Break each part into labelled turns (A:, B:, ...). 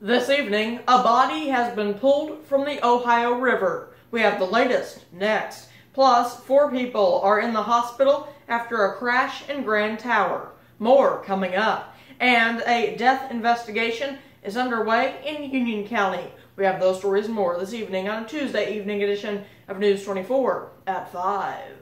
A: This evening, a body has been pulled from the Ohio River. We have the latest next. Plus, 4 people are in the hospital after a crash in Grand Tower. More coming up. And a death investigation is underway in Union County. We have those stories and more this evening on a Tuesday evening edition of News 24 at 5.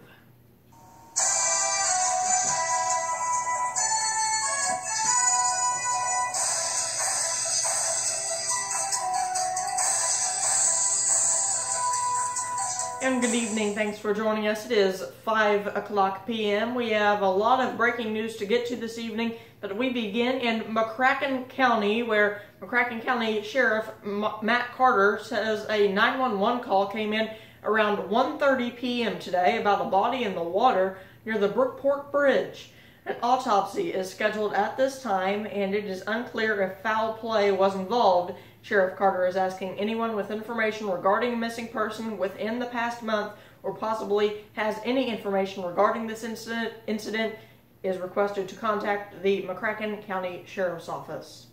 A: And good evening. Thanks for joining us. It is 5 o'clock p.m. We have a lot of breaking news to get to this evening, but we begin in McCracken County, where McCracken County Sheriff Matt Carter says a 911 call came in around 1:30 p.m. today about a body in the water near the Brookport Bridge. An autopsy is scheduled at this time, and it is unclear if foul play was involved. Sheriff Carter is asking anyone with information regarding a missing person within the past month or possibly has any information regarding this incident is requested to contact the McCracken County Sheriff's Office.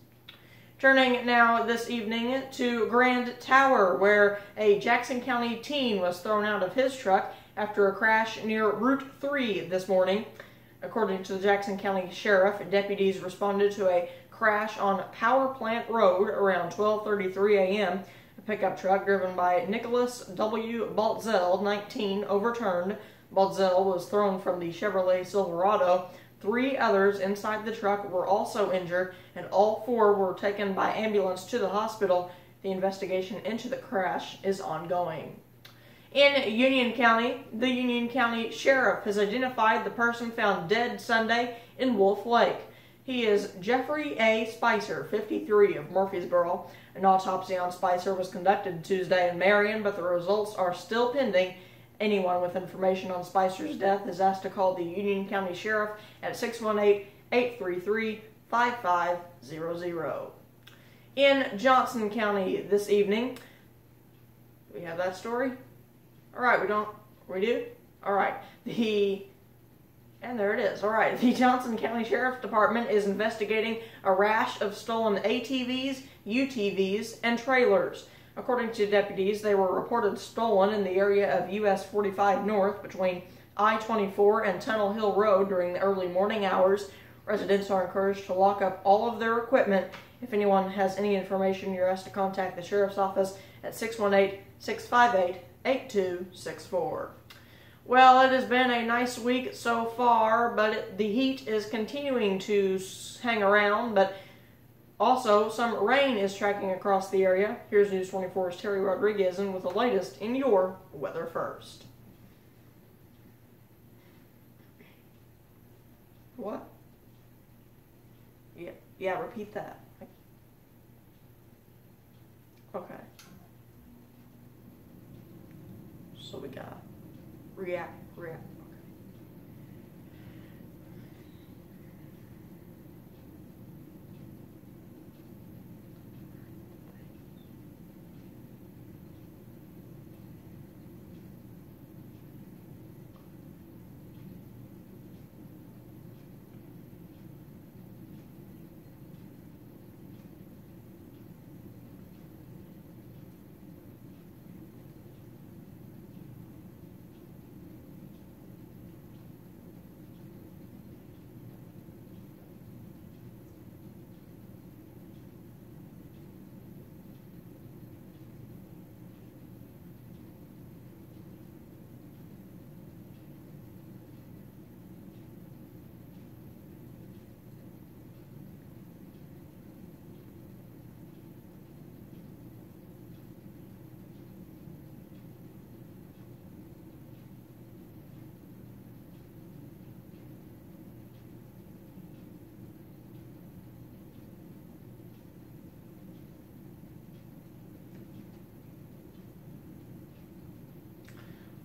A: Turning now this evening to Grand Tower, where a Jackson County teen was thrown out of his truck after a crash near Route 3 this morning. According to the Jackson County Sheriff, deputies responded to a crash on Power Plant Road around 12:33 a.m. A pickup truck driven by Nicholas W. Baltzell, 19, overturned. Baltzell was thrown from the Chevrolet Silverado. 3 others inside the truck were also injured, and all 4 were taken by ambulance to the hospital. The investigation into the crash is ongoing. In Union County, the Union County Sheriff has identified the person found dead Sunday in Wolf Lake. He is Jeffrey A. Spicer, 53, of Murfreesboro. An autopsy on Spicer was conducted Tuesday in Marion, but the results are still pending. Anyone with information on Spicer's death is asked to call the Union County Sheriff at 618-833-5500. In Johnson County this evening, do we have that story? Alright, we do? Alright, and there it is. Alright, the Johnson County Sheriff's Department is investigating a rash of stolen ATVs, UTVs, and trailers. According to deputies, they were reported stolen in the area of US 45 North between I-24 and Tunnel Hill Road during the early morning hours. Residents are encouraged to lock up all of their equipment. If anyone has any information, you're asked to contact the Sheriff's Office at 618-658-8264. Well, it has been a nice week so far, but the heat is continuing to hang around, but also some rain is tracking across the area. Here's News 24's Terry Rodriguez with the latest in your weather first. What? Yeah, repeat that. Okay. So we got react. Okay.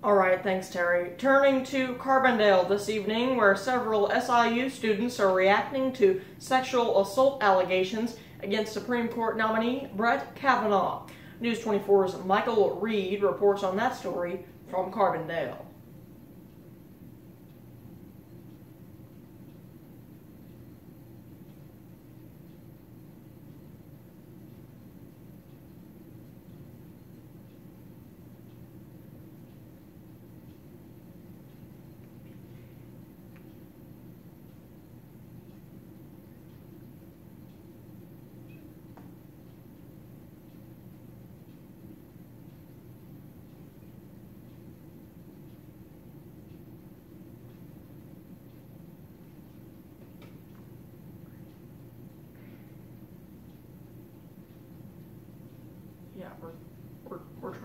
A: Alright, thanks Terry. Turning to Carbondale this evening, where several SIU students are reacting to sexual assault allegations against Supreme Court nominee Brett Kavanaugh. News 24's Michael Reed reports on that story from Carbondale.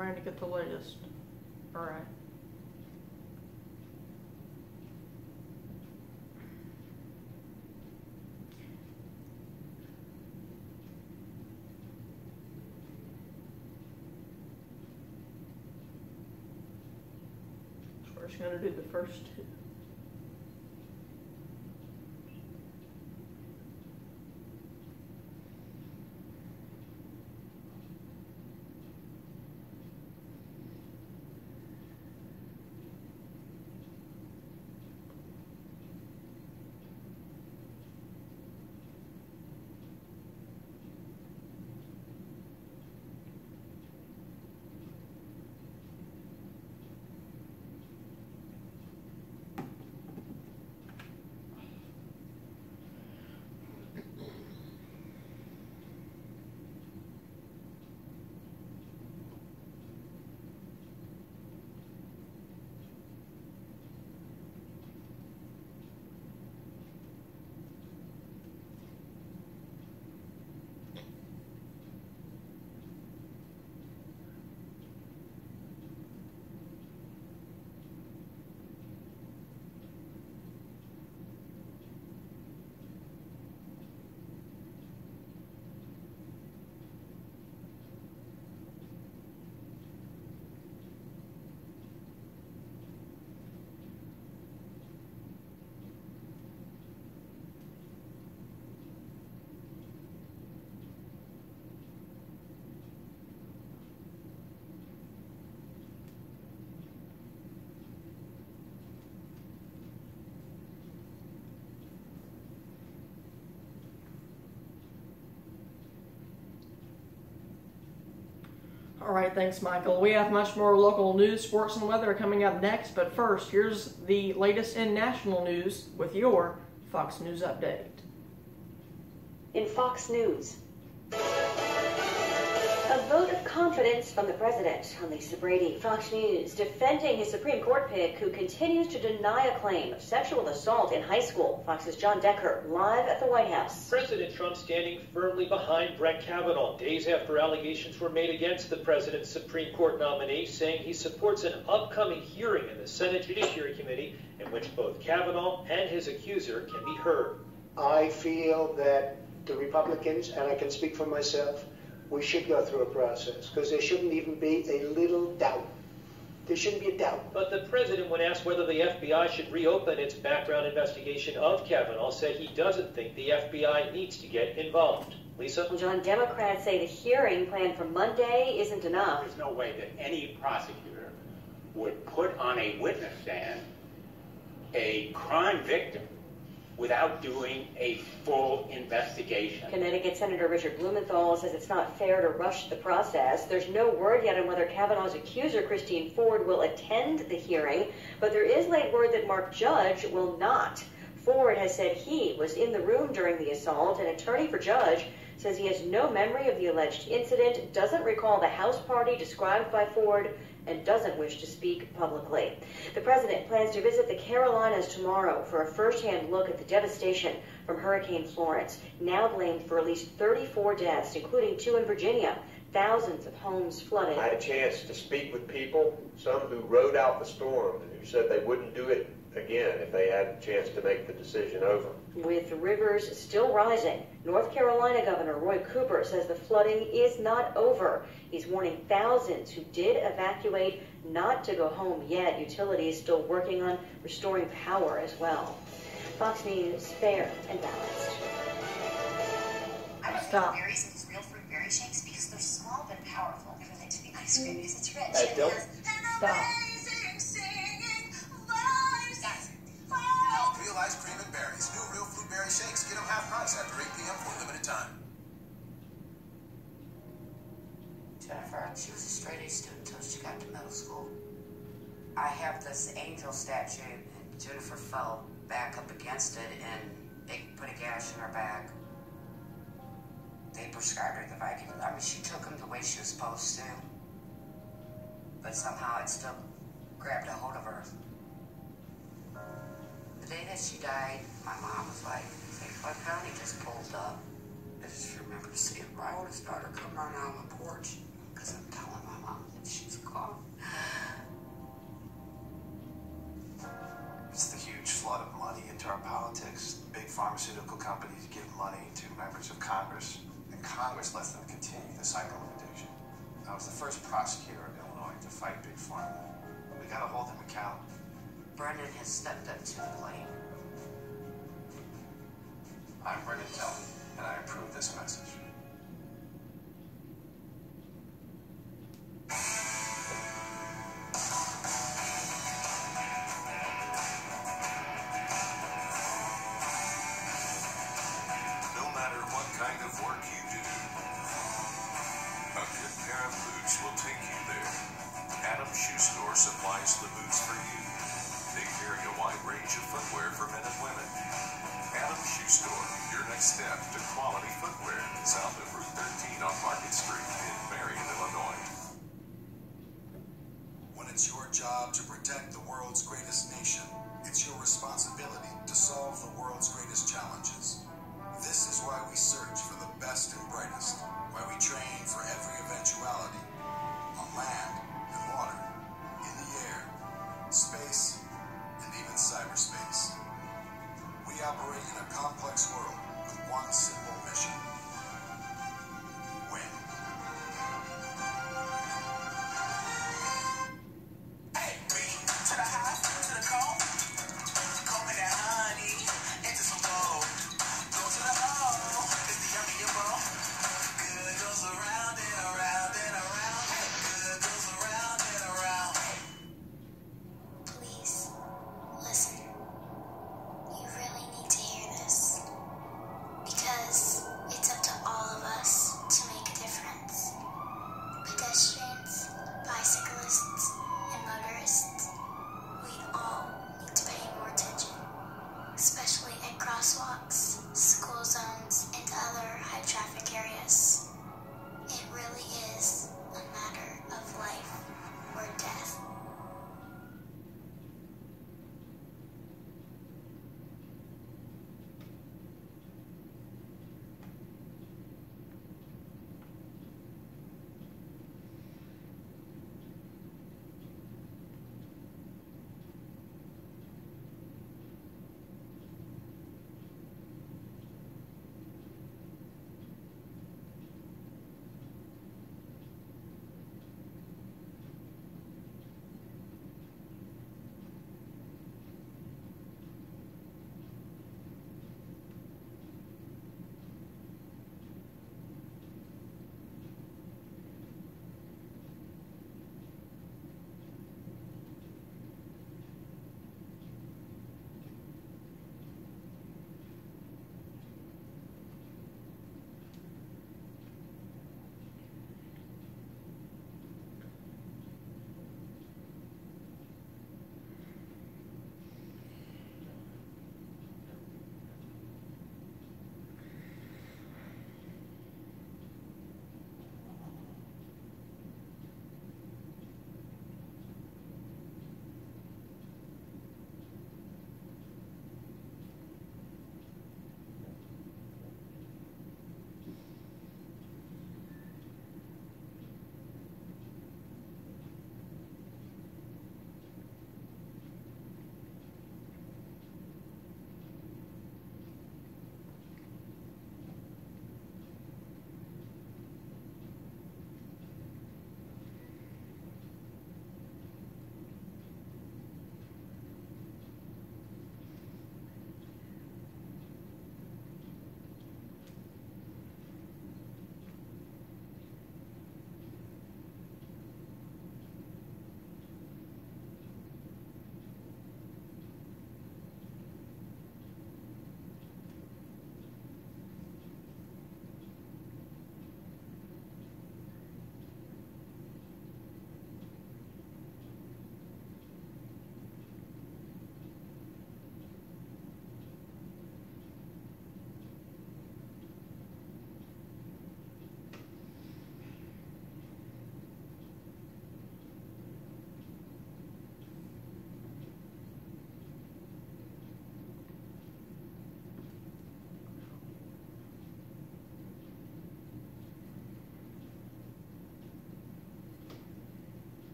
A: trying to get the latest. All right. So we're just going to do the first two. All right, thanks, Michael. We have much more local news, sports, and weather coming up next. But first, here's the latest in national news with your Fox News update.
B: In Fox News, a vote of confidence from the president. On Lisa Brady, Fox News, defending his Supreme Court pick who continues to deny a claim of sexual assault in high school. Fox's John Decker, live at the White House.
C: President Trump standing firmly behind Brett Kavanaugh days after allegations were made against the president's Supreme Court nominee, saying he supports an upcoming hearing in the Senate Judiciary Committee in which both Kavanaugh and his accuser can be heard.
D: I feel that the Republicans, and I can speak for myself, we should go through a process, because there shouldn't even be a little doubt. There shouldn't be a doubt.
C: But the president, when asked whether the FBI should reopen its background investigation of Kavanaugh, said he doesn't think the FBI needs to get involved. Lisa?
B: Well, John, Democrats say the hearing planned for Monday isn't enough.
E: There's no way that any prosecutor would put on a witness stand a crime victim without doing a full investigation.
B: Connecticut Senator Richard Blumenthal says it's not fair to rush the process. There's no word yet on whether Kavanaugh's accuser, Christine Ford, will attend the hearing, but there is late word that Mark Judge will not. Ford has said he was in the room during the assault. An attorney for Judge says he has no memory of the alleged incident, doesn't recall the house party described by Ford, and doesn't wish to speak publicly. The president plans to visit the Carolinas tomorrow for a first-hand look at the devastation from Hurricane Florence, now blamed for at least 34 deaths, including 2 in Virginia. Thousands of homes flooded.
F: I had a chance to speak with people, some who rode out the storm and who said they wouldn't do it again if they had a chance to make the decision over.
B: With rivers still rising, North Carolina Governor Roy Cooper says the flooding is not over. He's warning thousands who did evacuate not to go home yet. Utilities still working on restoring power as well. Fox News, fair and balanced.
G: I would like berries and these real fruit berry shakes because they're small but powerful. I relate to the ice cream because it's rich.
F: Hey, don't
A: stop.
H: Real ice cream and berries. New real fruit berry shakes. Get them half price after 8 p.m. for a limited time.
G: Jennifer, she was a straight A student until she got to middle school. I have this angel statue, and Jennifer fell back up against it, and they put a gash in her back. They prescribed her the Vicodin. I mean, she took them the way she was supposed to. But somehow it still grabbed a hold of her. The day that she died, my mom was like, "What county just pulled up?" I just remember seeing my oldest daughter come around on the porch, because I'm telling my mom that she's gone.
H: It's the huge flood of money into our politics. Big pharmaceutical companies give money to members of Congress, and Congress lets them continue the cycle of addiction. I was the first prosecutor of Illinois to fight Big Pharma. We gotta hold them accountable.
G: Brendan has stepped up to the plate.
H: I'm Brendan Kelly, and I approve this message.
I: No matter what kind of work you do, a good pair of boots will take you there. Adam's Shoe Store supplies the boots for you. They carry a wide range of footwear for men and women. Adam's Shoe Store, your next step to quality footwear, south of Route 13 on Market Street in Marion, Illinois.
H: When it's your job to protect the world's greatest nation, it's your responsibility to solve the world's greatest challenges. This is why we search for the best and brightest, why we train for every eventuality, on land and water, in the air, space, and even cyberspace. We operate in a complex world with one simple mission: win.
J: Hey, to the high, to the cold, combing that honey into some gold. Go to the O, it's the yummy yummo. Good goes around and around and around. Good goes around and around.
K: Please, listen. You really need to hear this. Because it's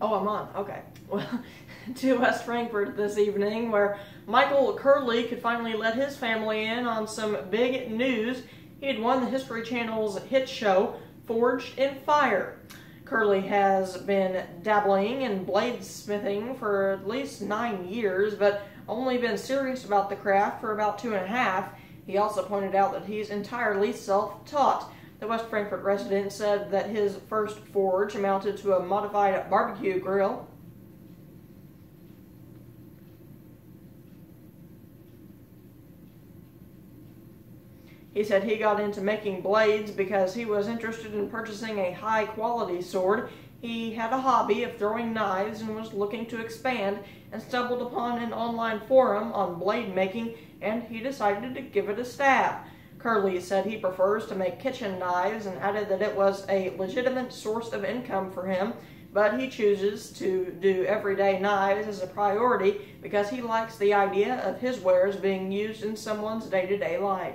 A: Oh, I'm on. Okay. Well, to West Frankfort this evening, where Michael Curley could finally let his family in on some big news. He had won the History Channel's hit show, Forged in Fire. Curley has been dabbling in bladesmithing for at least 9 years, but only been serious about the craft for about 2.5. He also pointed out that he's entirely self-taught. The West Frankfort resident said that his first forge amounted to a modified barbecue grill. He said he got into making blades because he was interested in purchasing a high-quality sword. He had a hobby of throwing knives and was looking to expand, and stumbled upon an online forum on blade making, and he decided to give it a stab. Curley said he prefers to make kitchen knives and added that it was a legitimate source of income for him, but he chooses to do everyday knives as a priority because he likes the idea of his wares being used in someone's day-to-day life.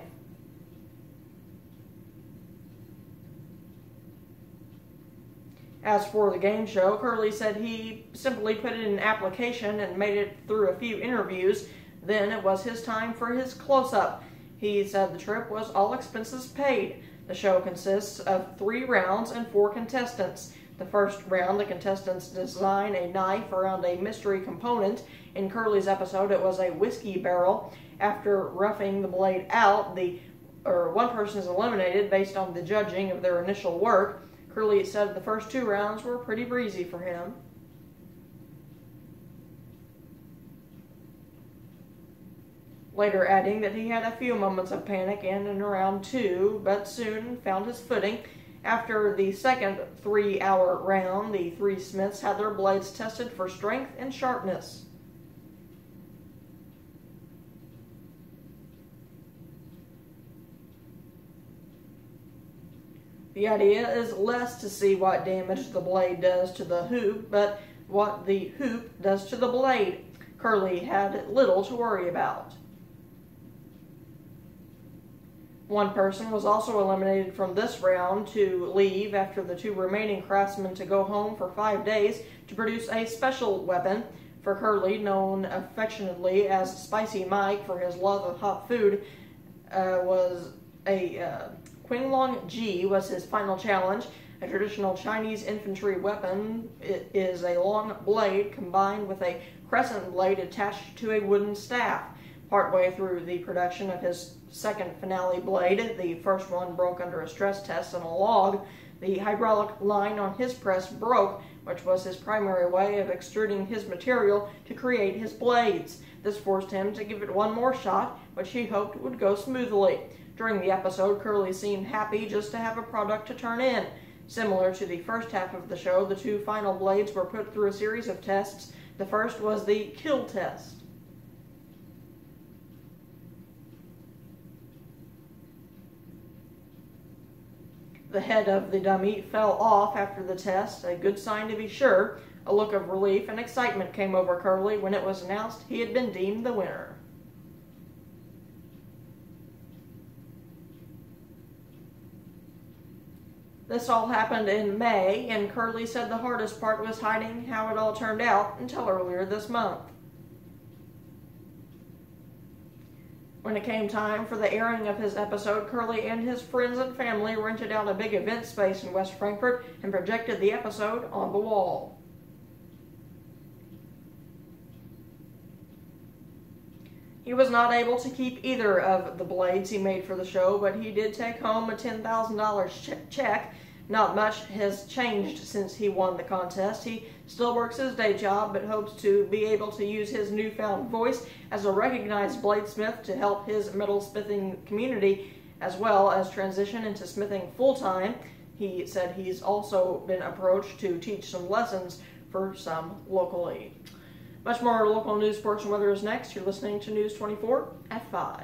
A: As for the game show, Curley said he simply put in an application and made it through a few interviews. Then it was his time for his close-up. He said the trip was all expenses paid. The show consists of 3 rounds and 4 contestants. The first round, the contestants design a knife around a mystery component. In Curley's episode, it was a whiskey barrel. After roughing the blade out, one person is eliminated based on the judging of their initial work. Curley said the first 2 rounds were pretty breezy for him. Later adding that he had a few moments of panic in and around 2, but soon found his footing. After the second 3-hour round, the 3 smiths had their blades tested for strength and sharpness. The idea is less to see what damage the blade does to the hoop, but what the hoop does to the blade. Curley had little to worry about. One person was also eliminated from this round to leave after the 2 remaining craftsmen to go home for 5 days to produce a special weapon. For Curley, known affectionately as Spicy Mike for his love of hot food, Qinglong Ji was his final challenge. A traditional Chinese infantry weapon. It is a long blade combined with a crescent blade attached to a wooden staff. Partway through the production of his second finale blade, the first one broke under a stress test on a log. The hydraulic line on his press broke, which was his primary way of extruding his material to create his blades. This forced him to give it one more shot, which he hoped would go smoothly. During the episode, Curley seemed happy just to have a product to turn in. Similar to the first half of the show, the 2 final blades were put through a series of tests. The first was the kill test. The head of the dummy fell off after the test, a good sign to be sure. A look of relief and excitement came over Curley when it was announced he had been deemed the winner. This all happened in May, and Curley said the hardest part was hiding how it all turned out until earlier this month. When it came time for the airing of his episode, Curley and his friends and family rented out a big event space in West Frankfort and projected the episode on the wall. He was not able to keep either of the blades he made for the show, but he did take home a $10,000 check. Not much has changed since he won the contest. He still works his day job, but hopes to be able to use his newfound voice as a recognized bladesmith to help his metalsmithing community, as well as transition into smithing full-time. He said he's also been approached to teach some lessons for some locally. Much more local news, sports, and weather is next. You're listening to News 24 at 5.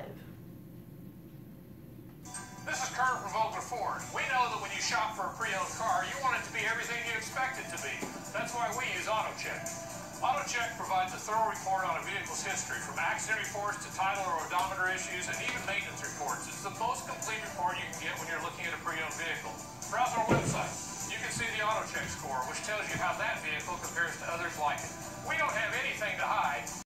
L: This is Kurt from Vogler Ford. We know that when you shop for a pre-owned car, you want it to be everything you expect it to be. That's why we use AutoCheck. AutoCheck provides a thorough report on a vehicle's history, from accident reports to title or odometer issues, and even maintenance reports. It's the most complete report you can get when you're looking at a pre-owned vehicle. Browse our website. You can see the AutoCheck score, which tells you how that vehicle compares to others like it. We don't have anything to hide.